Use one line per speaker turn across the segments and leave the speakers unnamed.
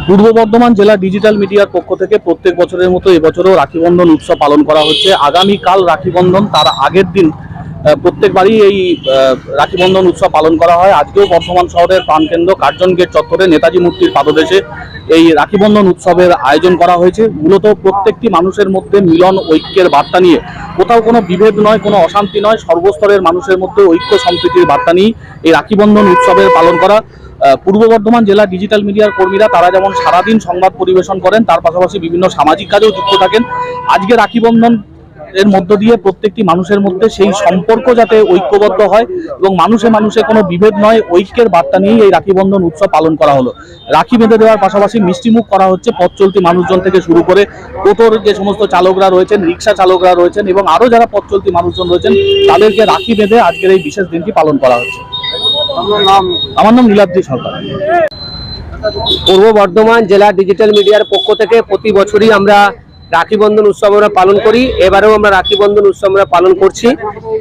পূর্ব বর্ধমান জেলা ডিজিটাল মিডিয়ার পক্ষ থেকে প্রত্যেক বছরের মতো এবছরও রাখি বন্ধন উৎসব পালন করা হচ্ছে। আগামীকাল রাখি বন্ধন, তার আগের দিন প্রত্যেকবারই এই রাখি বন্ধন উৎসব পালন করা হয়। আজকেও বর্ধমান শহরের প্রাণকেন্দ্র কার্জন গেট চত্বরে নেতাজি মূর্তির পাদদেশে এই রাখি বন্ধন উৎসবের আয়োজন করা হয়েছে। মূলত প্রত্যেকটি মানুষের মধ্যে মিলন ঐক্যের বার্তা নিয়ে, কোথাও কোনো বিভেদ নয়, কোনো অশান্তি নয়, সর্বস্তরের মানুষের মধ্যে ঐক্য সম্প্রীতির বার্তা নিয়ে এই রাখি বন্ধন উৎসবের পালন করা। পূর্ব বর্ধমান জেলা ডিজিটাল মিডিয়ার কর্মীরা তারা যেমন সারাদিন সংবাদ পরিবেশন করেন, তার পাশাপাশি বিভিন্ন সামাজিক কাজেও যুক্ত থাকেন। আজকে রাখি বন্ধন এর মধ্য দিয়ে প্রত্যেকটি মানুষের মধ্যে সেই সম্পর্ক যাতে ঐক্যবদ্ধ হয় এবং মানুষে মানুষে কোনো বিভেদ নয়, ঐক্যের বার্তা নিয়েই এই রাখি বন্ধন উৎসব পালন করা হলো। রাখি বেঁধে দেওয়ার পাশাপাশি মিষ্টিমুখ করা হচ্ছে পথ চলতি মানুষজন থেকে শুরু করে টোটোর যে সমস্ত চালকরা রয়েছেন, রিক্সা চালকরা রয়েছেন এবং আরও যারা পথ চলতি মানুষজন রয়েছেন তাদেরকে রাখি বেঁধে আজকের এই বিশেষ দিনটি পালন করা হচ্ছে। আমার নাম নীলাদ্রি সরকার।
পূর্ব বর্ধমান জেলা ডিজিটাল মিডিয়ার পক্ষ থেকে প্রতি বছরই আমরা রাখি বন্ধন উৎসব আমরা পালন করি। এবারেও আমরা রাখি বন্ধন উৎসব আমরা পালন করছি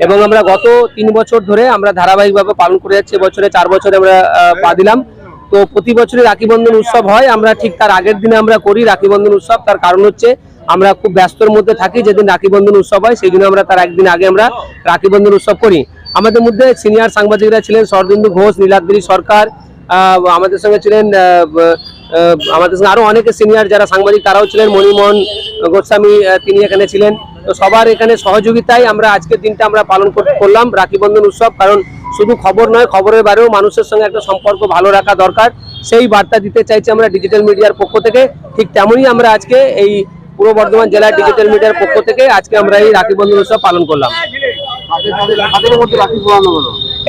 এবং আমরা গত 3 বছর ধরে আমরা ধারাবাহিকভাবে পালন করে যাচ্ছি। বছরে 4 বছরে আমরা পা দিলাম। তো প্রতি বছরই রাখি বন্ধন উৎসব হয়, আমরা ঠিক তার আগের দিনে আমরা করি রাখি বন্ধন উৎসব। তার কারণ হচ্ছে আমরা খুব ব্যস্তর মধ্যে থাকি, যেদিন রাখি বন্ধন উৎসব হয় সেই দিন আমরা তার একদিন আগে আমরা রাখি বন্ধন উৎসব করি। আমাদের মধ্যে সিনিয়র সাংবাদিকরা ছিলেন শরদিন্দু ঘোষ, নীলাদ্রি সরকার, আমাদের সঙ্গে ছিলেন আমাদের সঙ্গে আরো অনেকে সিনিয়র যারা সাংবাদিক তারাও ছিলেন, মণিমোহন গোস্বামী তিনি এখানে ছিলেন। তো সবার এখানে সহযোগিতায় আমরা আজকের দিনটা আমরা পালন করলাম রাখি বন্ধন উৎসব। কারণ শুধু খবর নয়, খবরের বাইরেও মানুষের সঙ্গে একটা সম্পর্ক ভালো রাখা দরকার, সেই বার্তা দিতে চাইছি আমরা ডিজিটাল মিডিয়ার পক্ষ থেকে। ঠিক তেমনই আমরা আজকে এই পূর্ব বর্ধমান জেলার ডিজিটাল মিডিয়ার পক্ষ থেকে আজকে আমরা এই রাখি বন্ধন উৎসব পালন করলাম।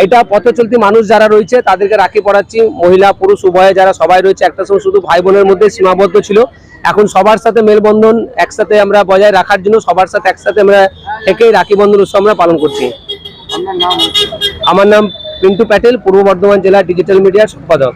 এটা পথে চলতি মানুষ যারা রয়েছে তাদেরকে রাখি পড়াচ্ছি, মহিলা পুরুষ উভয়ে যারা সবাই রয়েছে। একটা সময় শুধু ভাই বোনের মধ্যে সীমাবদ্ধ ছিল, এখন সবার সাথে মেলবন্ধন একসাথে আমরা বজায় রাখার জন্য সবার সাথে একসাথে আমরা থেকেই রাখি বন্ধন উৎসব আমরা পালন করছি। আমার নাম পিন্টু প্যাটেল, পূর্ব বর্ধমান জেলা ডিজিটাল মিডিয়ার সম্পাদক।